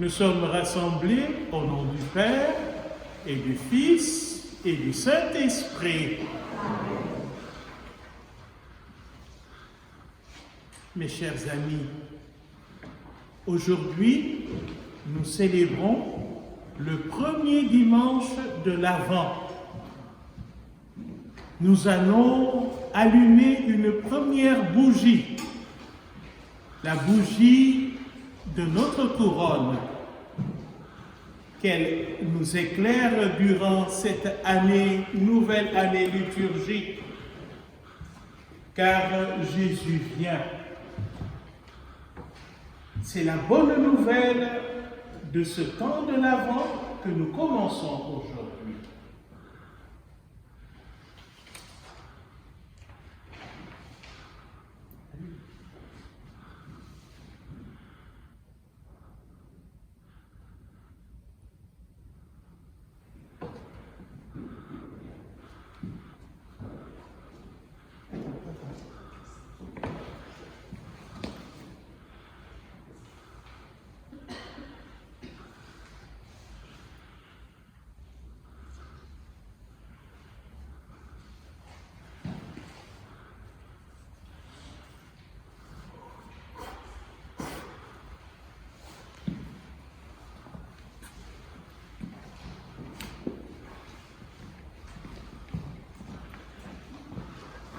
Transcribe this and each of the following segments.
Nous sommes rassemblés au nom du Père et du Fils et du Saint-Esprit. Mes chers amis, aujourd'hui, nous célébrons le premier dimanche de l'Avent. Nous allons allumer une première bougie, la bougie de notre couronne, qu'elle nous éclaire durant cette année, nouvelle année liturgique, car Jésus vient. C'est la bonne nouvelle de ce temps de l'Avent que nous commençons aujourd'hui.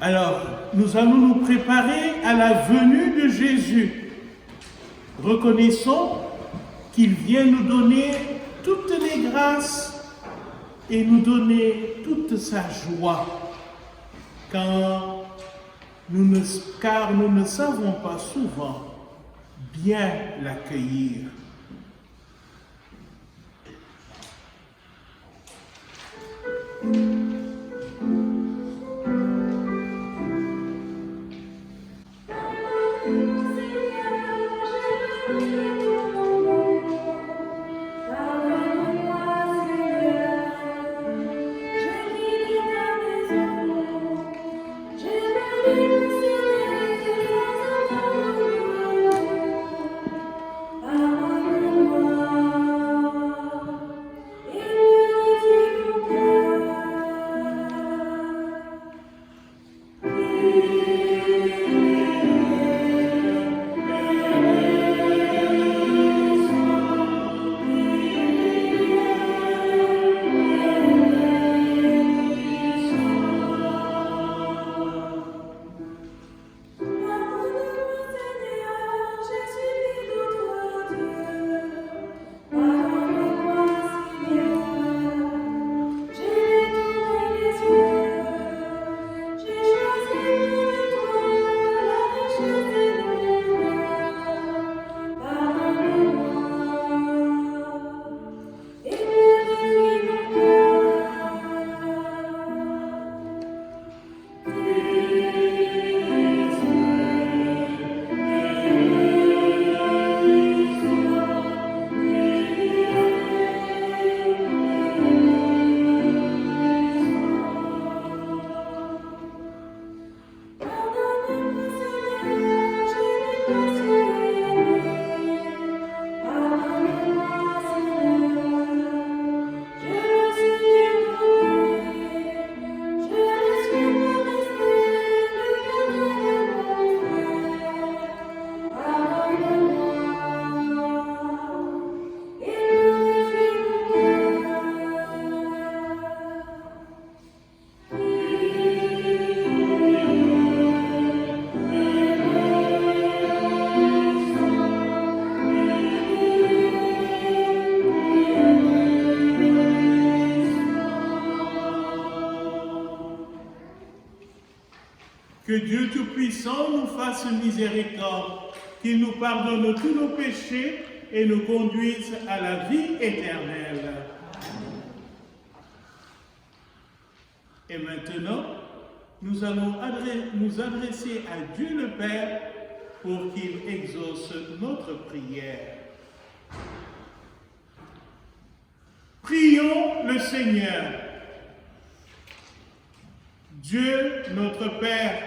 Alors, nous allons nous préparer à la venue de Jésus. Reconnaissons qu'il vient nous donner toutes les grâces et nous donner toute sa joie, car nous ne savons pas souvent bien l'accueillir. Que Dieu Tout-Puissant nous fasse miséricorde, qu'il nous pardonne tous nos péchés et nous conduise à la vie éternelle. Et maintenant, nous allons nous adresser à Dieu le Père pour qu'il exauce notre prière. Prions le Seigneur. Dieu, notre Père,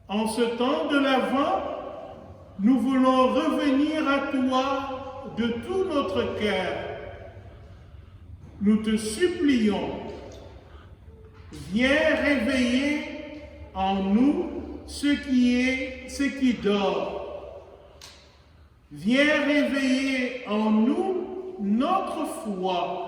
en ce temps de l'Avent, nous voulons revenir à toi de tout notre cœur. Nous te supplions, viens réveiller en nous ce qui dort. Viens réveiller en nous notre foi.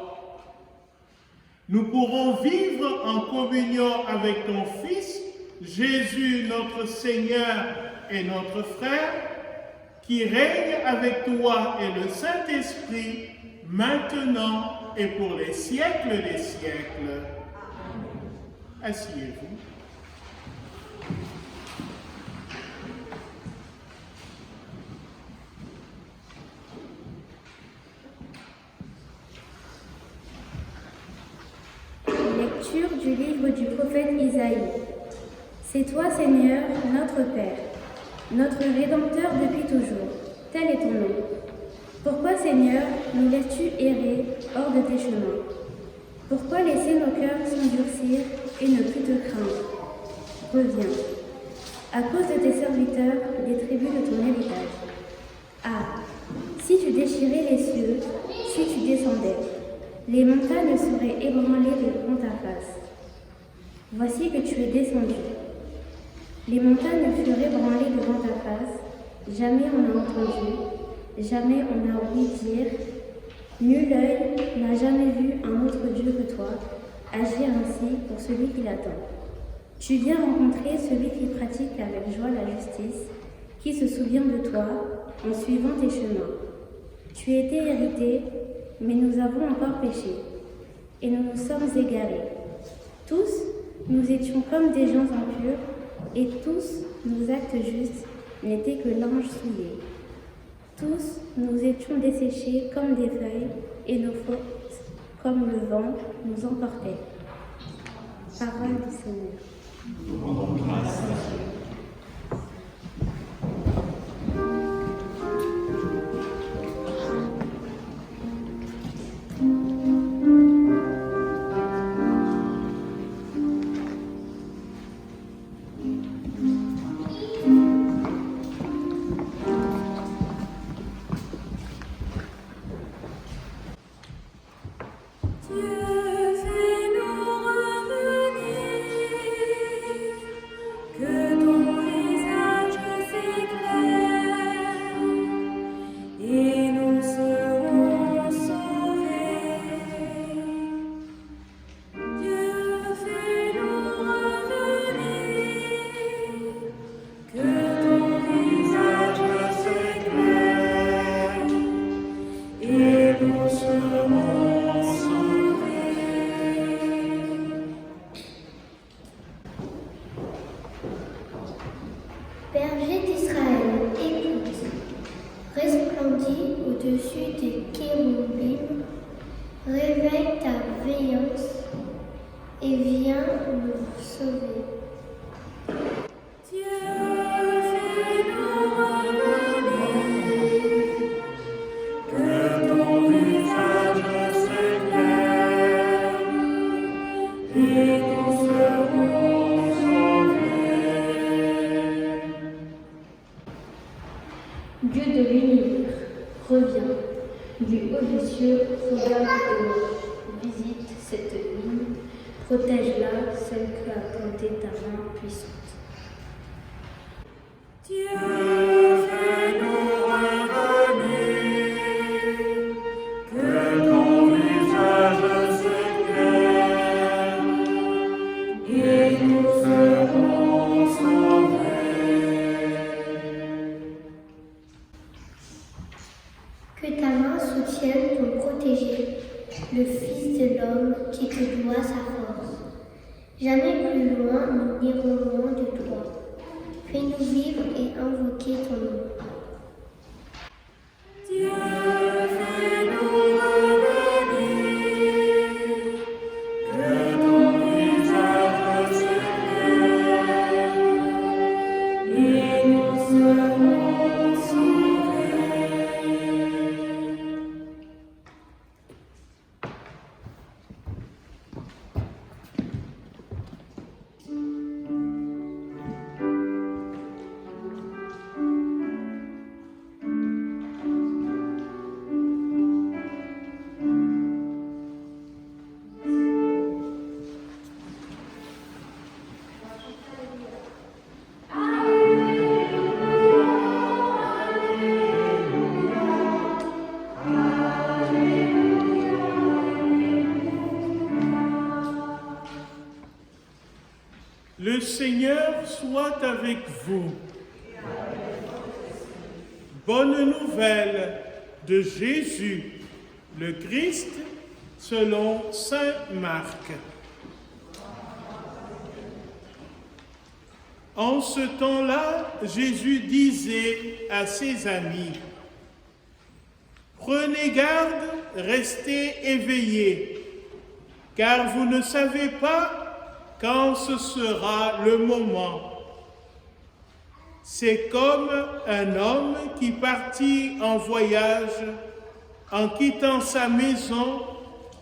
Nous pourrons vivre en communion avec ton Fils, Jésus, notre Seigneur et notre frère, qui règne avec toi et le Saint-Esprit maintenant et pour les siècles des siècles. Asseyez-vous. Lecture du livre du prophète Isaïe. C'est toi, Seigneur, notre Père, notre Rédempteur depuis toujours. Tel est ton nom. Pourquoi, Seigneur, nous laisses-tu errer hors de tes chemins? Pourquoi laisser nos cœurs s'endurcir et ne plus te craindre? Reviens. À cause de tes serviteurs, des tribus de ton héritage. Ah, si tu déchirais les cieux, si tu descendais, les montagnes seraient ébranlées devant ta face. Voici que tu es descendu. Les montagnes furent ébranlées devant ta face. Jamais on n'a entendu, jamais on n'a ouï dire. Nul œil n'a jamais vu un autre Dieu que toi agir ainsi pour celui qui l'attend. Tu viens rencontrer celui qui pratique avec joie la justice, qui se souvient de toi en suivant tes chemins. Tu étais hérité, mais nous avons encore péché, et nous nous sommes égarés. Tous, nous étions comme des gens impurs, et tous nos actes justes n'étaient que linge souillé. Tous, nous étions desséchés comme des feuilles, et nos fautes, comme le vent, nous emportaient. Parole du Seigneur. Nous rendons grâce à Dieu. Berger d'Israël, écoute, resplendis au-dessus des kéroubim, réveille ta veillance et viens nous sauver. Dieu, fais-nous revenir, que ton visage s'éclaire et nous serons sauvés. Dieu de l'univers, reviens, du haut des cieux, regarde de l'eau, visite cette ville, protège-la, celle que a plantée ta main puissante. Dieu, fais-nous revenir, que ton visage s'éclaire et nous serons sauvés. Que ta main soutienne ton protégé, le Fils de l'homme qui te doit sa force. Jamais plus loin nous n'irons loin de toi. Fais-nous vivre et invoquer ton nom. Dieu, fais-nous revenir, que ton visage s'éclaire et nous serons sauvés. Le Seigneur soit avec vous. Bonne nouvelle de Jésus Le Christ selon saint Marc. En ce temps-là, Jésus disait à ses amis, « Prenez garde, restez éveillés, car vous ne savez pas quand ce sera le moment. C'est comme un homme qui partit en voyage, en quittant sa maison,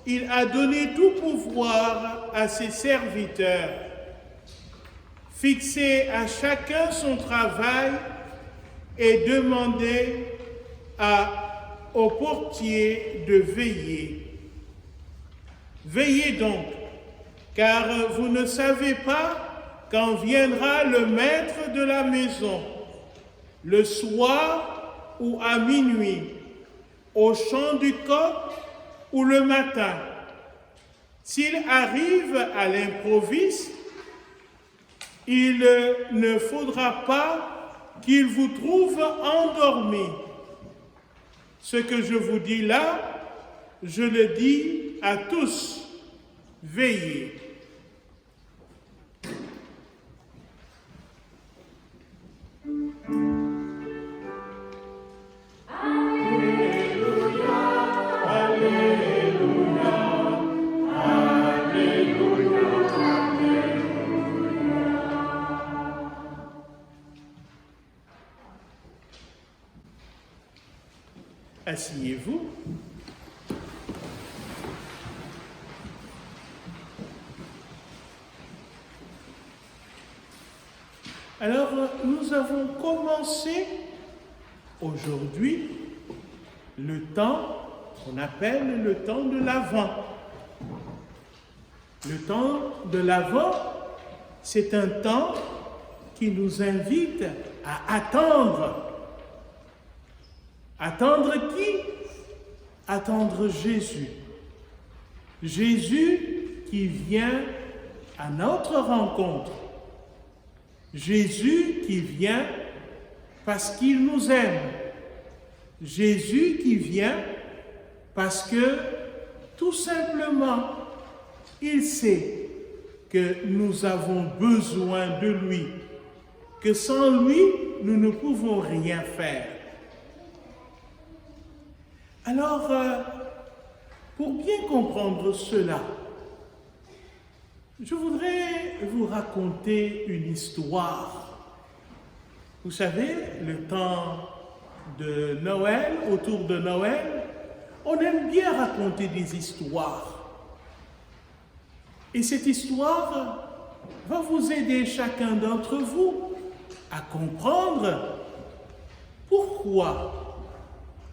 il a donné tout pouvoir à ses serviteurs, fixé à chacun son travail et demandé au portier de veiller. Veillez donc, car vous ne savez pas quand viendra le maître de la maison, le soir ou à minuit, au chant du coq ou le matin. S'il arrive à l'improviste, il ne faudra pas qu'il vous trouve endormi. Ce que je vous dis là, je le dis à tous, veillez. Asseyez-vous. Alors, nous avons commencé aujourd'hui le temps qu'on appelle le temps de l'Avent. Le temps de l'Avent, c'est un temps qui nous invite à attendre. Attendre qui? Attendre Jésus. Jésus qui vient à notre rencontre. Jésus qui vient parce qu'il nous aime. Jésus qui vient parce que, tout simplement, il sait que nous avons besoin de lui, que sans lui, nous ne pouvons rien faire. Alors, pour bien comprendre cela, je voudrais vous raconter une histoire. Vous savez, le temps de Noël, autour de Noël, on aime bien raconter des histoires. Et cette histoire va vous aider chacun d'entre vous à comprendre pourquoi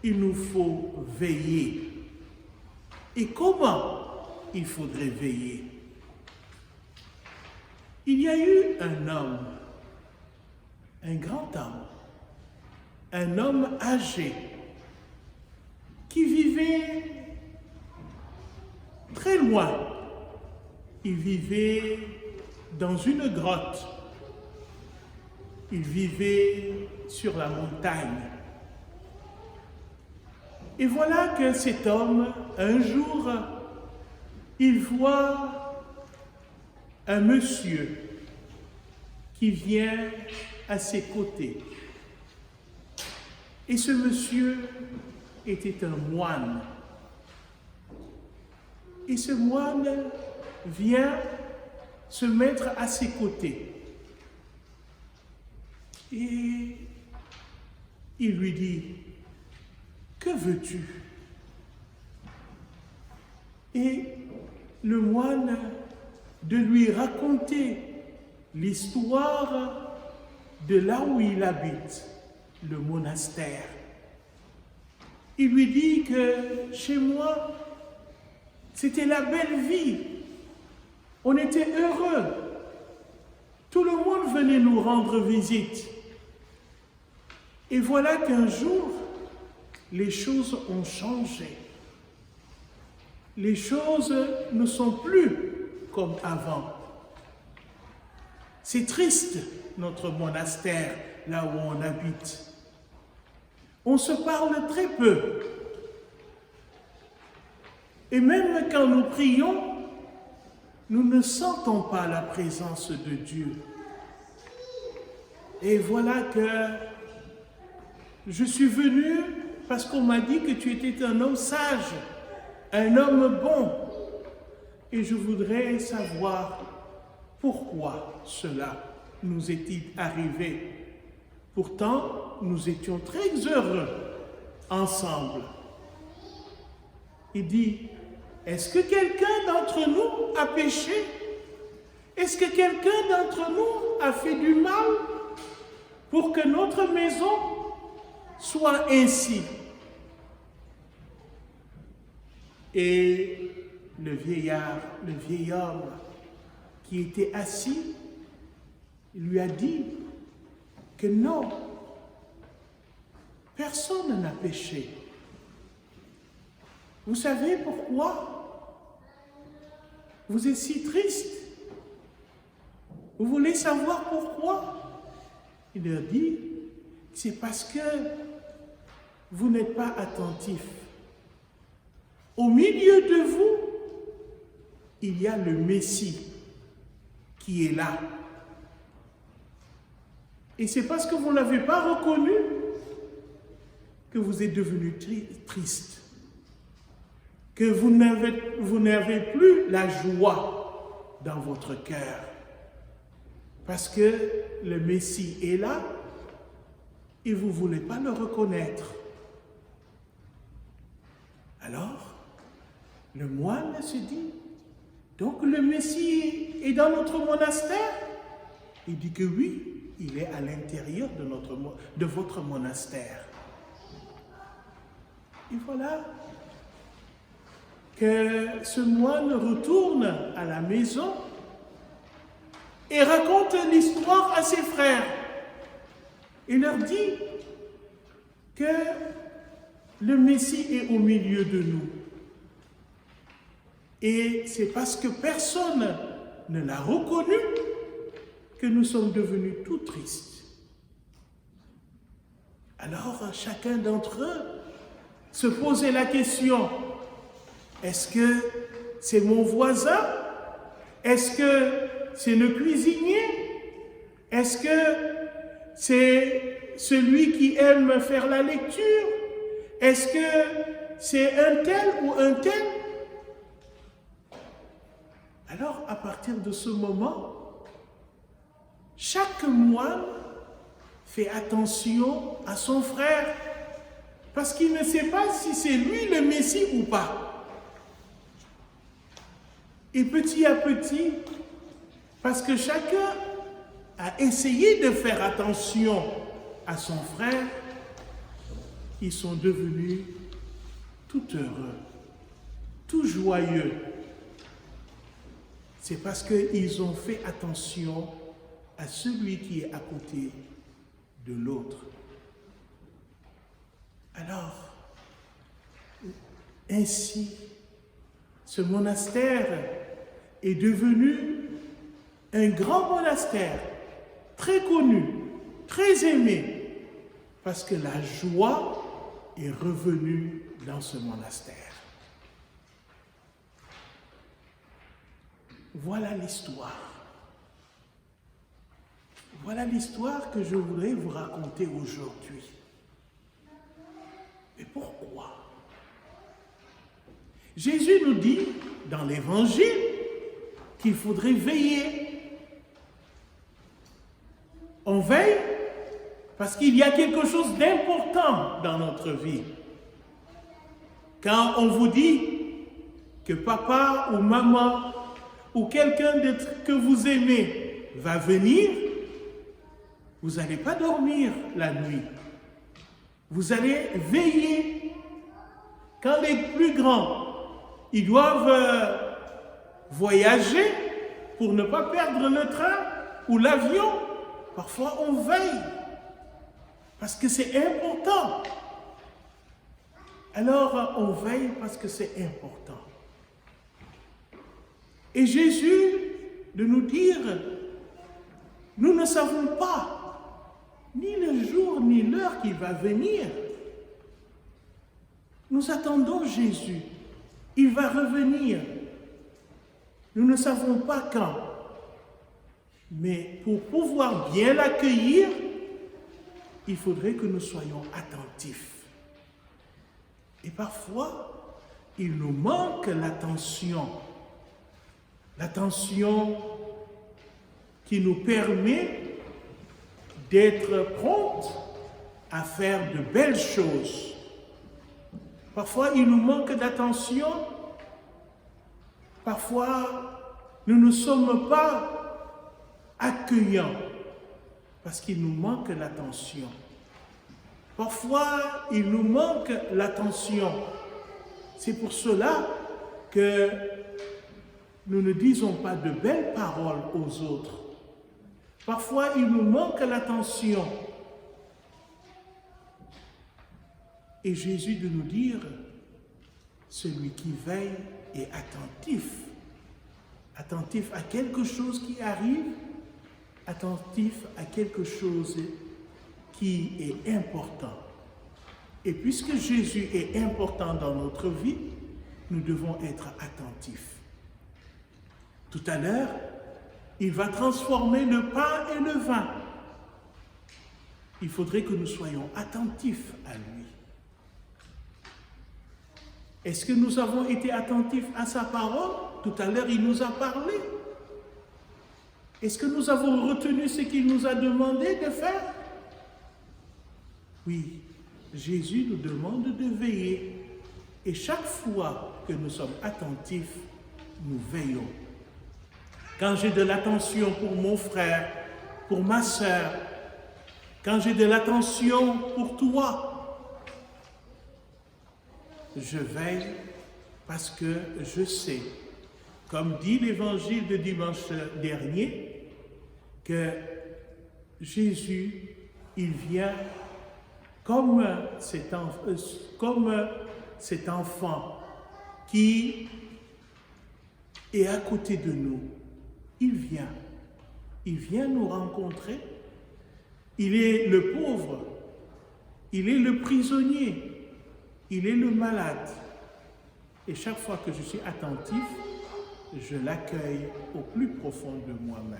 il nous faut veiller et comment il faudrait veiller. Il y a eu un homme, un grand homme, un homme âgé qui vivait très loin. Il vivait dans une grotte. Il vivait sur la montagne. Et voilà que cet homme, un jour, il voit un monsieur qui vient à ses côtés. Et ce monsieur était un moine. Et ce moine vient se mettre à ses côtés. Et il lui dit, « Que veux-tu » Et le moine de lui raconter l'histoire de là où il habite, le monastère. Il lui dit que chez moi, c'était la belle vie. On était heureux. Tout le monde venait nous rendre visite. Et voilà qu'un jour, les choses ont changé. Les choses ne sont plus comme avant. C'est triste, notre monastère, là où on habite. On se parle très peu. Et même quand nous prions, nous ne sentons pas la présence de Dieu. Et voilà que je suis venu parce qu'on m'a dit que tu étais un homme sage, un homme bon. Et je voudrais savoir pourquoi cela nous est-il arrivé. Pourtant, nous étions très heureux ensemble. Il dit, est-ce que quelqu'un d'entre nous a péché? Est-ce que quelqu'un d'entre nous a fait du mal pour que notre maison soit ainsi? Et le vieillard, le vieil homme qui était assis, il lui a dit que non, personne n'a péché. Vous savez pourquoi vous êtes si triste? Vous voulez savoir pourquoi? Il leur dit, c'est parce que vous n'êtes pas attentifs. Au milieu de vous, il y a le Messie qui est là. Et c'est parce que vous ne l'avez pas reconnu que vous êtes devenu triste, que vous n'avez plus la joie dans votre cœur. Parce que le Messie est là et vous ne voulez pas le reconnaître. Alors, le moine se dit, donc le Messie est dans notre monastère? Il dit que oui, il est à l'intérieur de votre monastère. Et voilà que ce moine retourne à la maison et raconte l'histoire à ses frères. Il leur dit que le Messie est au milieu de nous. Et c'est parce que personne ne l'a reconnu que nous sommes devenus tout tristes. Alors chacun d'entre eux se posait la question, est-ce que c'est mon voisin? Est-ce que c'est le cuisinier? Est-ce que c'est celui qui aime faire la lecture? Est-ce que c'est un tel ou un tel? Alors, à partir de ce moment, chaque moine fait attention à son frère parce qu'il ne sait pas si c'est lui le Messie ou pas. Et petit à petit, parce que chacun a essayé de faire attention à son frère, ils sont devenus tout heureux, tout joyeux. C'est parce qu'ils ont fait attention à celui qui est à côté de l'autre. Alors, ainsi, ce monastère est devenu un grand monastère, très connu, très aimé, parce que la joie est revenue dans ce monastère. Voilà l'histoire. Voilà l'histoire que je voudrais vous raconter aujourd'hui. Mais pourquoi? Jésus nous dit dans l'Évangile qu'il faudrait veiller. On veille parce qu'il y a quelque chose d'important dans notre vie. Quand on vous dit que papa ou maman ou quelqu'un que vous aimez va venir, vous n'allez pas dormir la nuit. Vous allez veiller. Quand les plus grands, ils doivent voyager pour ne pas perdre le train ou l'avion, parfois on veille. Parce que c'est important. Alors on veille parce que c'est important. Et Jésus de nous dire, nous ne savons pas ni le jour ni l'heure qui va venir. Nous attendons Jésus. Il va revenir. Nous ne savons pas quand. Mais pour pouvoir bien l'accueillir, il faudrait que nous soyons attentifs. Et parfois, il nous manque l'attention. L'attention qui nous permet d'être promptes à faire de belles choses. Parfois, il nous manque d'attention. Parfois, nous ne sommes pas accueillants parce qu'il nous manque l'attention. Parfois, il nous manque l'attention. C'est pour cela que nous ne disons pas de belles paroles aux autres. Parfois, il nous manque l'attention. Et Jésus de nous dire, celui qui veille est attentif. Attentif à quelque chose qui arrive, attentif à quelque chose qui est important. Et puisque Jésus est important dans notre vie, nous devons être attentifs. Tout à l'heure, il va transformer le pain et le vin. Il faudrait que nous soyons attentifs à lui. Est-ce que nous avons été attentifs à sa parole? Tout à l'heure, il nous a parlé. Est-ce que nous avons retenu ce qu'il nous a demandé de faire? Oui, Jésus nous demande de veiller. Et chaque fois que nous sommes attentifs, nous veillons. Quand j'ai de l'attention pour mon frère, pour ma sœur, quand j'ai de l'attention pour toi, je veille parce que je sais, comme dit l'évangile de dimanche dernier, que Jésus, il vient comme cet enfant qui est à côté de nous. Il vient nous rencontrer. Il est le pauvre, il est le prisonnier, il est le malade. Et chaque fois que je suis attentif, je l'accueille au plus profond de moi-même.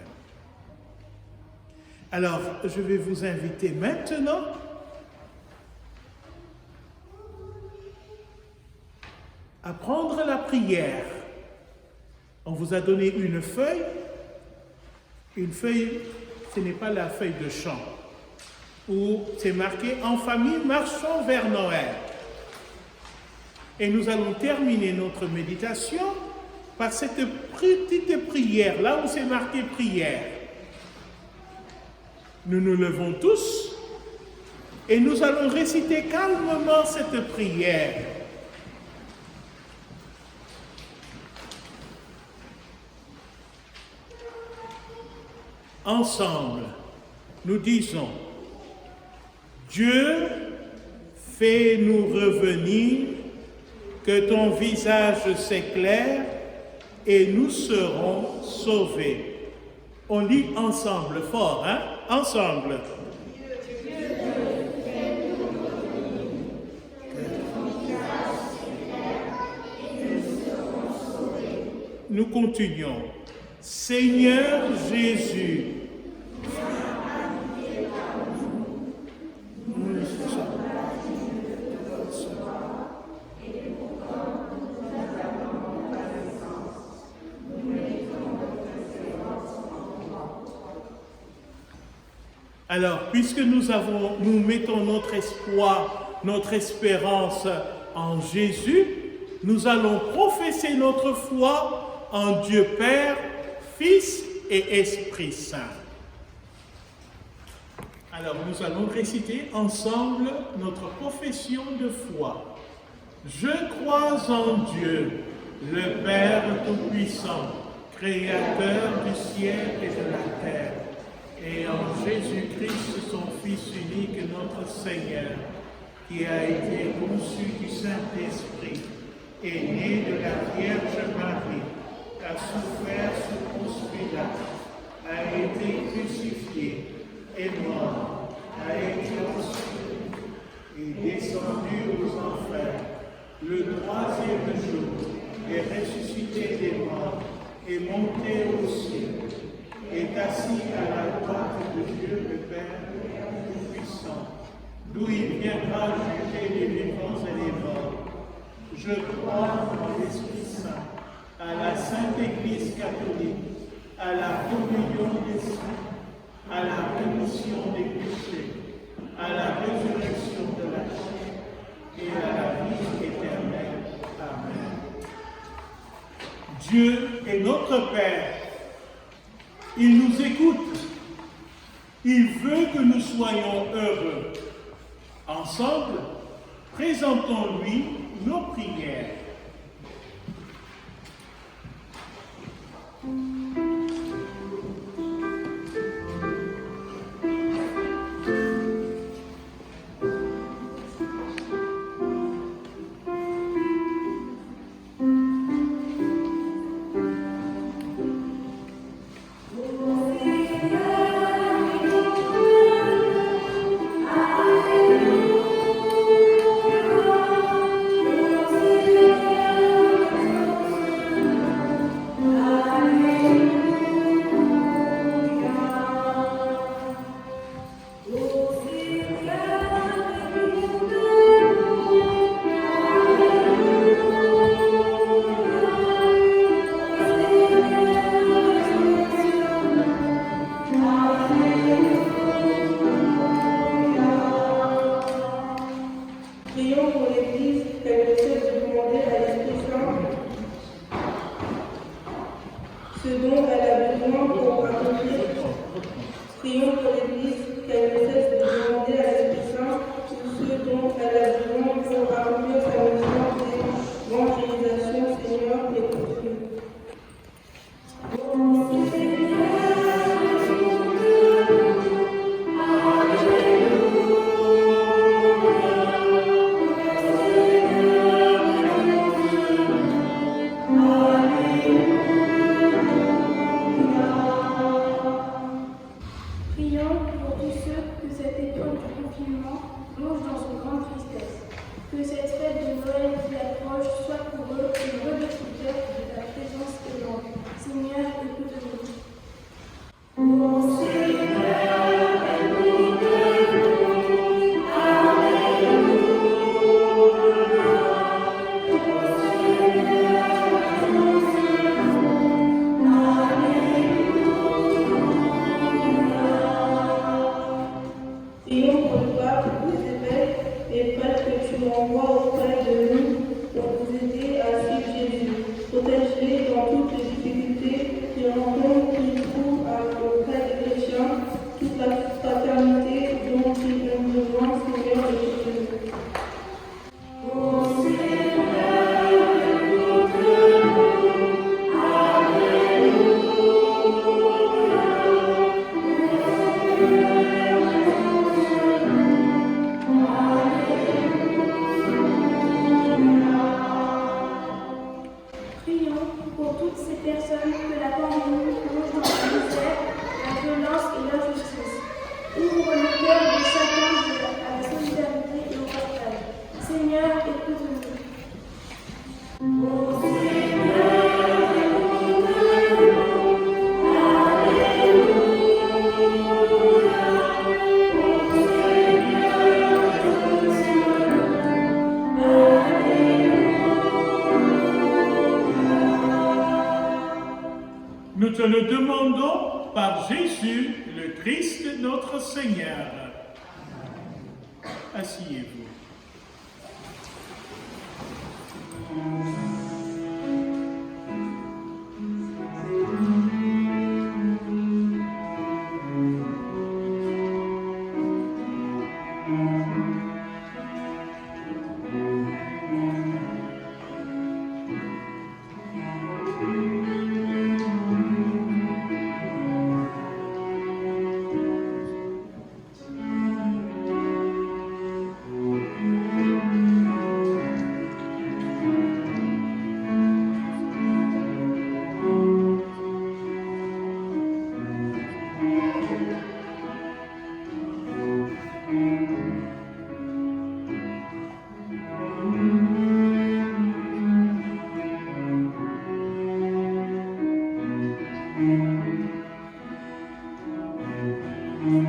Alors, je vais vous inviter maintenant à prendre la prière. On vous a donné une feuille. Une feuille, ce n'est pas la feuille de chant, où c'est marqué « En famille, marchons vers Noël ». Et nous allons terminer notre méditation par cette petite prière, là où c'est marqué « prière ». Nous nous levons tous et nous allons réciter calmement cette prière. Ensemble, nous disons, Dieu, fais-nous revenir, que ton visage s'éclaire et nous serons sauvés. On lit ensemble, fort, hein? Ensemble. Nous continuons. Seigneur Jésus, alors, puisque nous mettons notre espoir, notre espérance en Jésus, nous allons professer notre foi en Dieu Père, Fils et Esprit Saint. Alors, nous allons réciter ensemble notre profession de foi. Je crois en Dieu, le Père Tout-Puissant, Créateur du ciel et de la terre, et en Jésus-Christ, son Fils unique, notre Seigneur, qui a été conçu du Saint-Esprit, est né de la Vierge Marie, a souffert sous Ponce Pilate, a été crucifié, est mort, a été reçu et descendu aux enfers. Le troisième jour, est ressuscité des morts, est monté au ciel, est assis à la droite de Dieu le Père Tout-Puissant, d'où il viendra juger les vivants et les morts. Je crois en l'Esprit Saint, à la Sainte Église catholique, à la communion des saints, à la rémission des péchés, à la résurrection de la chair et à la vie éternelle. Amen. Dieu est notre Père. Il nous écoute. Il veut que nous soyons heureux. Ensemble, présentons-lui nos prières. Prions pour l'Église qu'elle ne cesse de demander à l'Esprit Saint ce dont elle a besoin pour accomplir. Prions pour l'Église qu'elle ne cesse de demander à l'Esprit Saint ce dont elle a besoin pour accomplir sa mission d'évangélisation. Seigneur, écoute-nous. Prions pour tous ceux que cette épreuve du confinement plonge dans une grande tristesse. Que cette fête de Noël qui approche soit pour eux une redécouverte de ta présence aimante. Seigneur, écoute-nous. Prions pour le pape, les évêques et prêtres que tu m'envoies auprès de nous pour nous aider à suivre Jésus. Protège-les dans toutes les difficultés qu'ils rencontrent, qu'ils trouvent auprès des chrétiens, toute la fraternité dont ils ont besoin, Seigneur, écoute-nous. Prions pour toutes ces personnes que la pandémie plonge dans la misère, la violence et l'injustice. Ouvre le cœur de chacun à la solidarité et au partage. Seigneur, écoute-nous. Nous te le demandons par Jésus, le Christ, notre Seigneur. Asseyez-vous. Nous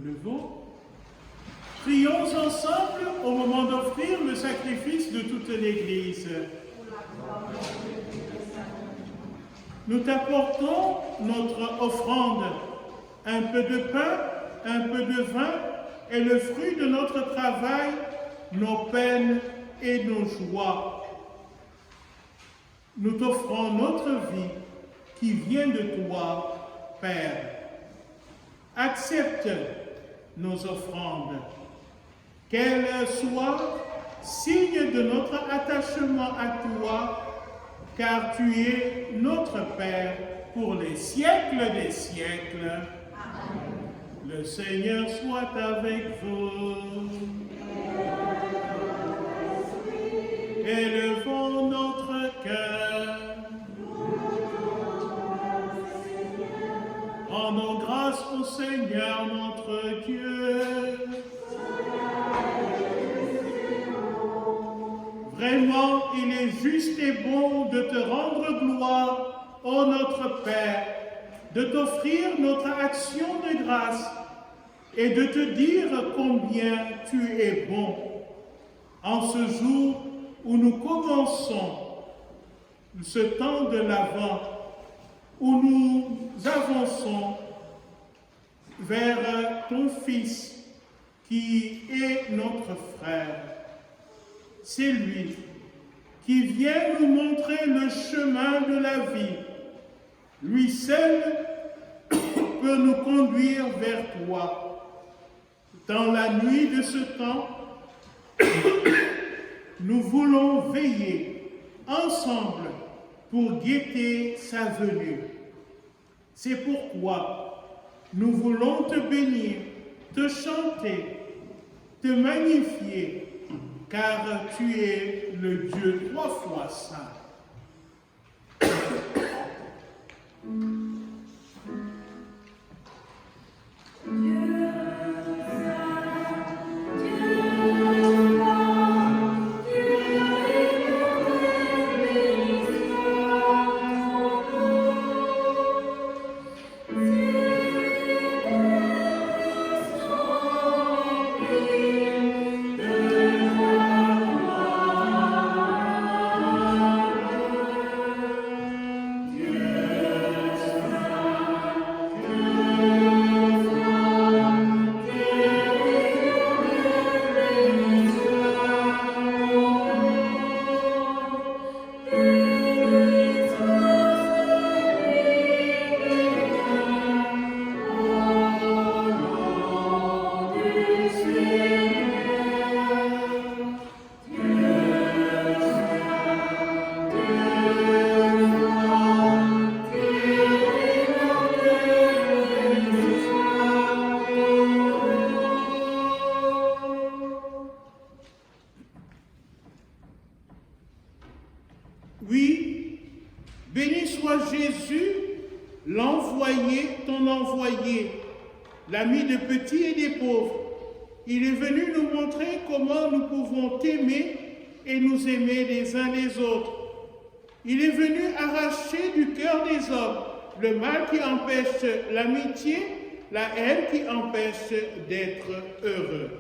levons. Prions ensemble au moment d'offrir le sacrifice de toute l'Église. Nous t'apportons notre offrande, un peu de pain, un peu de vin et le fruit de notre travail, nos peines et nos joies. Nous t'offrons notre vie qui vient de toi, Père. Accepte nos offrandes, qu'elles soient signe de notre attachement à toi, car tu es notre Père pour les siècles des siècles. Amen. Le Seigneur soit avec vous. Élevons notre cœur. Rendons grâce au Seigneur notre Dieu. Vraiment, il est juste et bon de te rendre gloire, ô notre Père, de t'offrir notre action de grâce et de te dire combien tu es bon. En ce jour où nous commençons ce temps de l'Avent, où nous avançons vers ton Fils qui est notre frère. C'est lui qui vient nous montrer le chemin de la vie. Lui seul peut nous conduire vers toi. Dans la nuit de ce temps, nous voulons veiller ensemble pour guetter sa venue. C'est pourquoi nous voulons te bénir, te chanter, te magnifier, car tu es le Dieu 3 fois saint. Oui, béni soit Jésus, l'envoyé, ton envoyé, l'ami des petits et des pauvres. Il est venu nous montrer comment nous pouvons t'aimer et nous aimer les uns les autres. Il est venu arracher du cœur des hommes le mal qui empêche l'amitié, la haine qui empêche d'être heureux.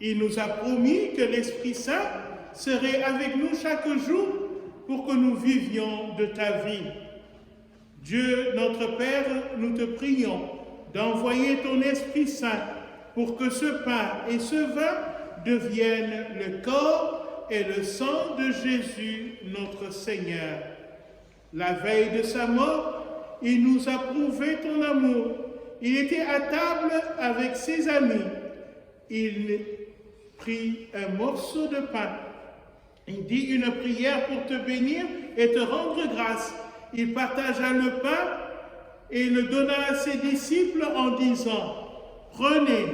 Il nous a promis que l'Esprit Saint serait avec nous chaque jour pour que nous vivions de ta vie. Dieu, notre Père, nous te prions d'envoyer ton Esprit Saint pour que ce pain et ce vin deviennent le corps et le sang de Jésus, notre Seigneur. La veille de sa mort, il nous a prouvé ton amour. Il était à table avec ses amis. Il prit un morceau de pain. Il dit une prière pour te bénir et te rendre grâce. Il partagea le pain et le donna à ses disciples en disant, « Prenez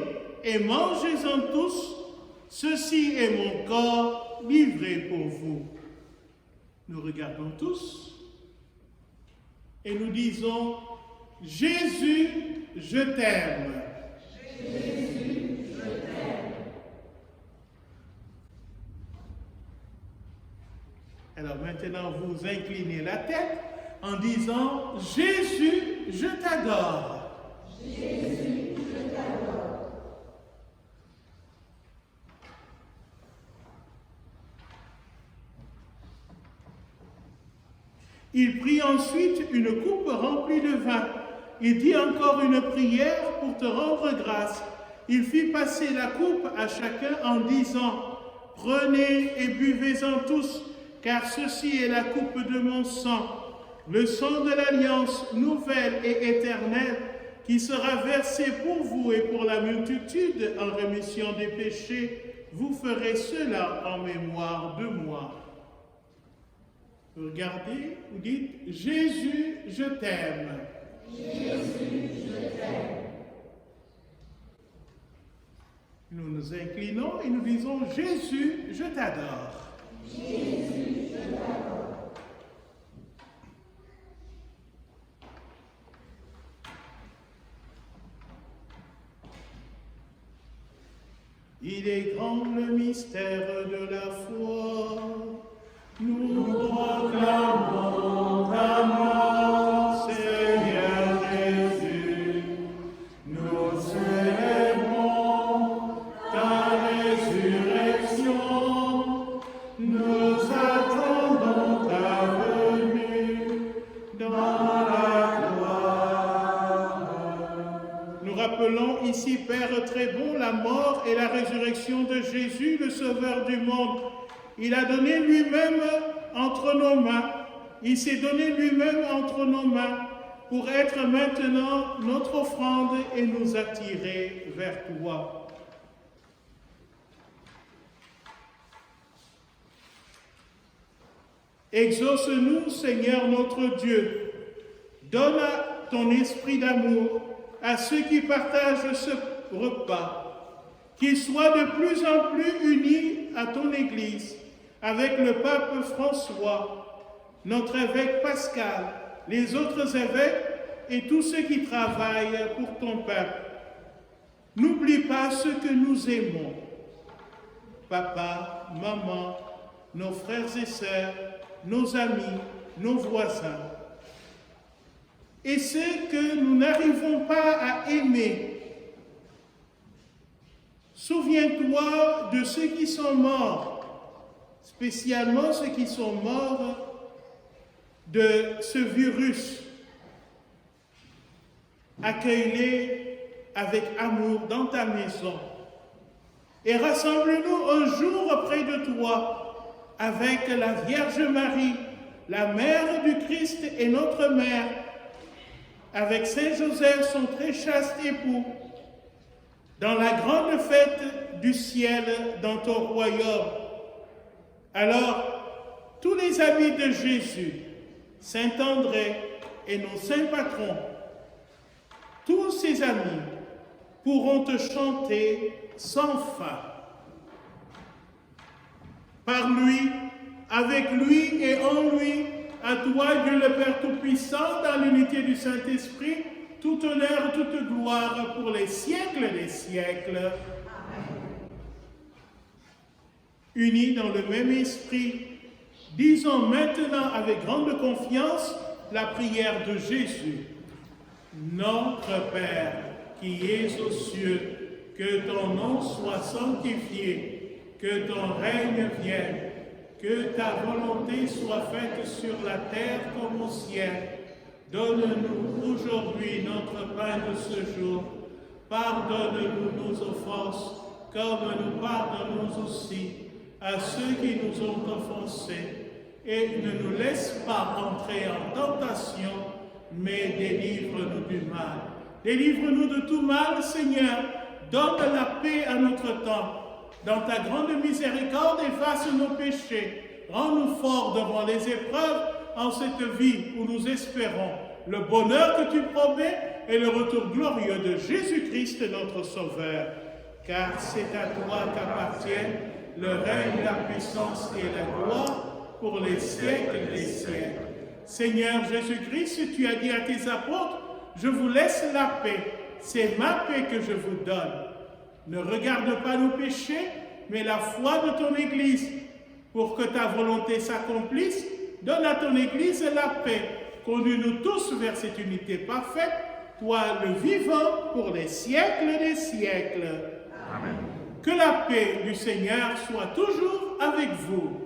et mangez-en tous, ceci est mon corps livré pour vous. » Nous regardons tous et nous disons, « Jésus, je t'aime. » Jésus, je t'aime. Alors maintenant, vous inclinez la tête en disant, « Jésus, je t'adore. » Jésus, je t'adore. Il prit ensuite une coupe remplie de vin. Il dit encore une prière pour te rendre grâce. Il fit passer la coupe à chacun en disant, « Prenez et buvez-en tous, car ceci est la coupe de mon sang, le sang de l'alliance nouvelle et éternelle, qui sera versé pour vous et pour la multitude en rémission des péchés. Vous ferez cela en mémoire de moi. » Regardez, vous dites, « Jésus, je t'aime. » Jésus, je t'aime. Nous nous inclinons et nous disons, « Jésus, je t'adore. » Jésus, je t'adore. Il est grand le mystère de la foi. Nous proclamons ta mort, Seigneur Jésus. Nous célébrons ta résurrection. Nous attendons ta venue dans la gloire. Nous rappelons ici, Père très bon, la mort et la résurrection de Jésus, le Sauveur du monde. Il a donné lui-même entre nos mains. Il s'est donné lui-même entre nos mains pour être maintenant notre offrande et nous attirer vers toi. Exauce-nous, Seigneur notre Dieu. Donne ton esprit d'amour à ceux qui partagent ce repas, qu'ils soient de plus en plus unis à ton Église, avec le pape François, notre évêque Pascal, les autres évêques et tous ceux qui travaillent pour ton peuple. N'oublie pas ceux que nous aimons, papa, maman, nos frères et sœurs, nos amis, nos voisins. Et ceux que nous n'arrivons pas à aimer, souviens-toi de ceux qui sont morts, spécialement ceux qui sont morts de ce virus. Accueille-les avec amour dans ta maison et rassemble-nous un jour auprès de toi avec la Vierge Marie, la mère du Christ et notre mère, avec Saint Joseph, son très chaste époux, dans la grande fête du ciel dans ton royaume. Alors, tous les amis de Jésus, Saint André et nos saints patrons, tous ces amis pourront te chanter sans fin. Par lui, avec lui et en lui, à toi, Dieu le Père Tout-Puissant, dans l'unité du Saint-Esprit, tout honneur, toute gloire pour les siècles des siècles. Amen. Unis dans le même esprit, disons maintenant avec grande confiance la prière de Jésus. Notre Père, qui es aux cieux, que ton nom soit sanctifié, que ton règne vienne, que ta volonté soit faite sur la terre comme au ciel. Donne-nous aujourd'hui notre pain de ce jour. Pardonne-nous nos offenses, comme nous pardonnons aussi à ceux qui nous ont offensés. et ne nous laisse pas entrer en tentation, mais délivre-nous du mal. Délivre-nous de tout mal, Seigneur. Donne la paix à notre temps. Dans ta grande miséricorde, efface nos péchés. Rends-nous forts devant les épreuves en cette vie où nous espérons le bonheur que tu promets et le retour glorieux de Jésus-Christ, notre Sauveur. Car c'est à toi qu'appartiennent le règne, la puissance et la gloire pour les siècles des siècles. Seigneur Jésus-Christ, tu as dit à tes apôtres, je vous laisse la paix, c'est ma paix que je vous donne. Ne regarde pas nos péchés, mais la foi de ton Église. Pour que ta volonté s'accomplisse, donne à ton Église la paix. Conduis-nous tous vers cette unité parfaite, toi le vivant pour les siècles des siècles. Amen. Que la paix du Seigneur soit toujours avec vous.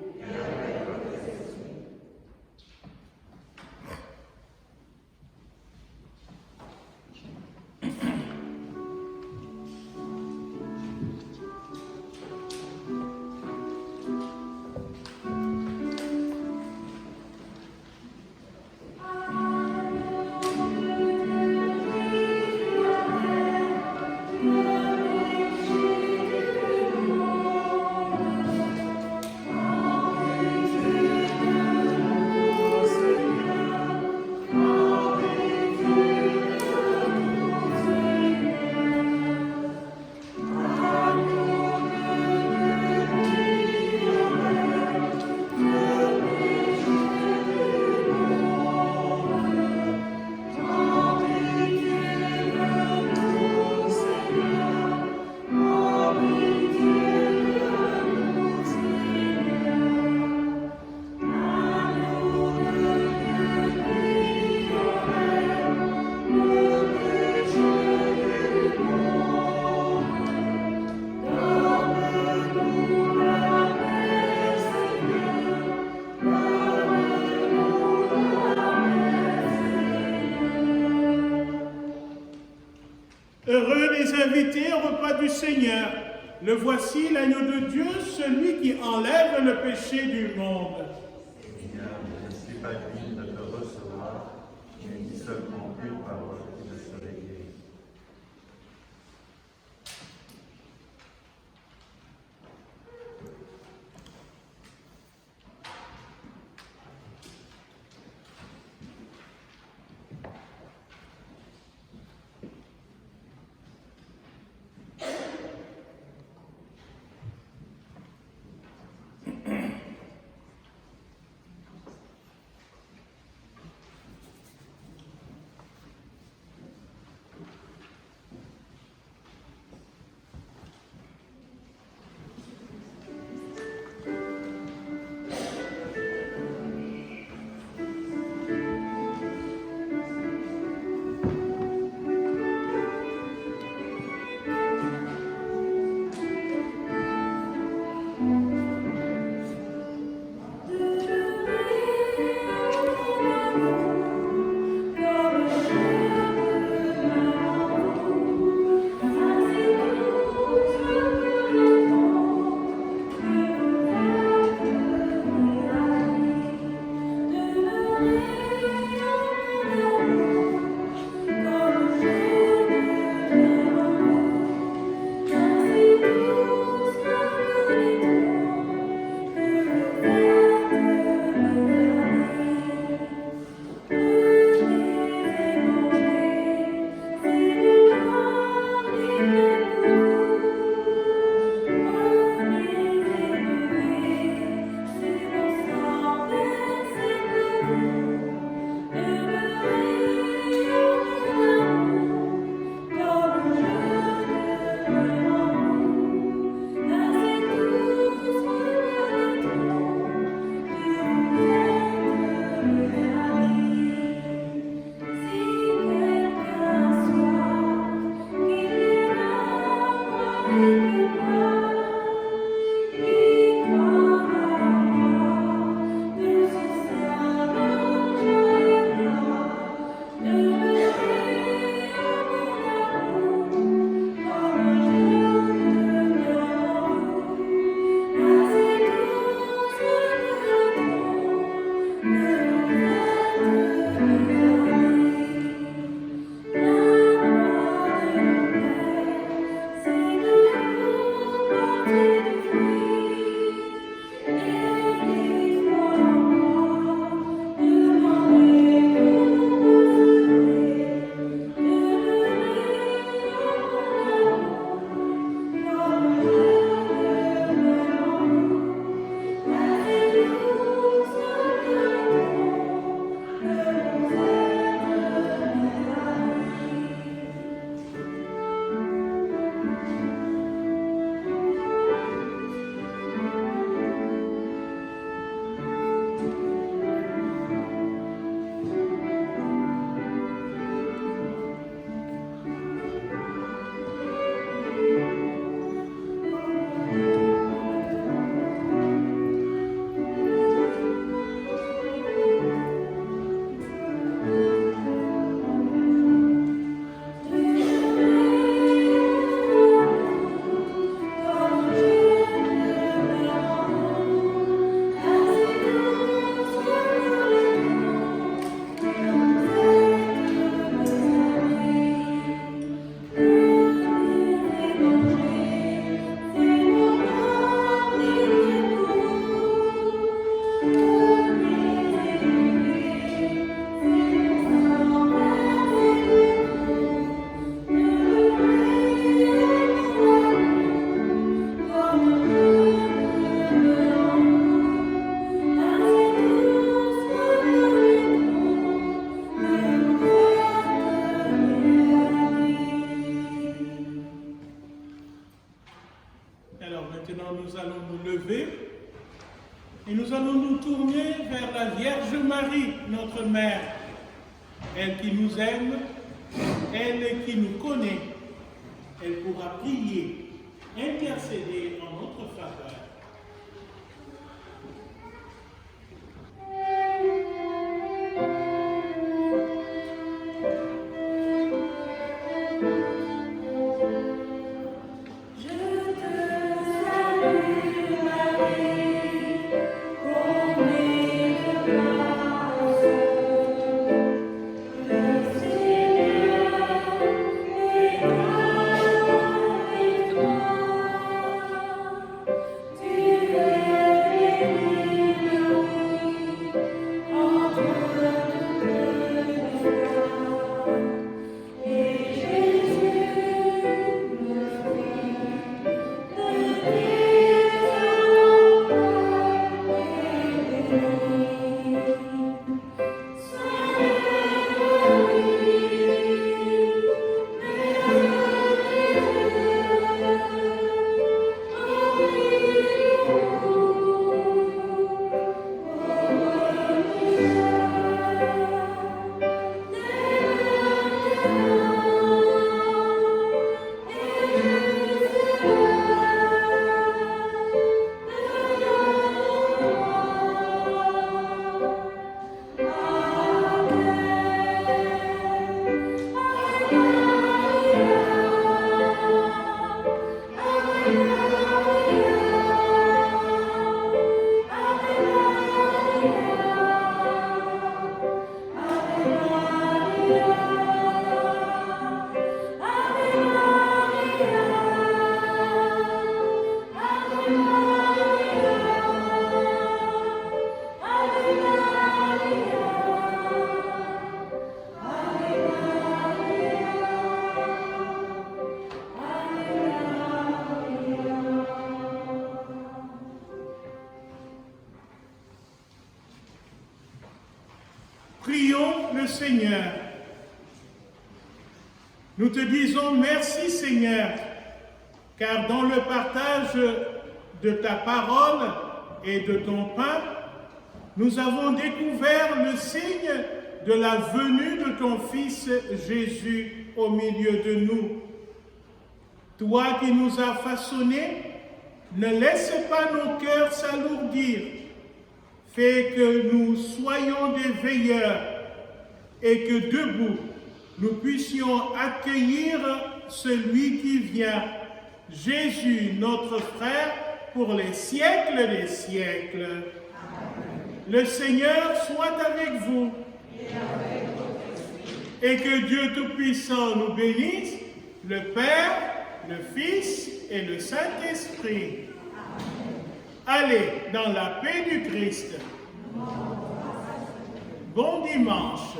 Heureux les invités au repas du Seigneur. Le voici l'agneau de Dieu, celui qui enlève le péché du monde. Seigneur, je ne suis pas digne de te recevoir, mais dis seulement une parole et je serai guéri. notre mère, elle qui nous aime, elle qui nous connaît, elle pourra prier, intercéder en notre faveur. Prions le Seigneur. Nous te disons merci Seigneur, car dans le partage de ta parole et de ton pain, nous avons découvert le signe de la venue de ton Fils Jésus au milieu de nous. Toi qui nous as façonnés, ne laisse pas nos cœurs s'alourdir. Fais que nous soyons des veilleurs et que debout, nous puissions accueillir celui qui vient, Jésus, notre frère, pour les siècles des siècles. Amen. Le Seigneur soit avec vous. Et que Dieu Tout-Puissant nous bénisse, le Père, le Fils et le Saint-Esprit. Allez dans la paix du Christ. Bon dimanche.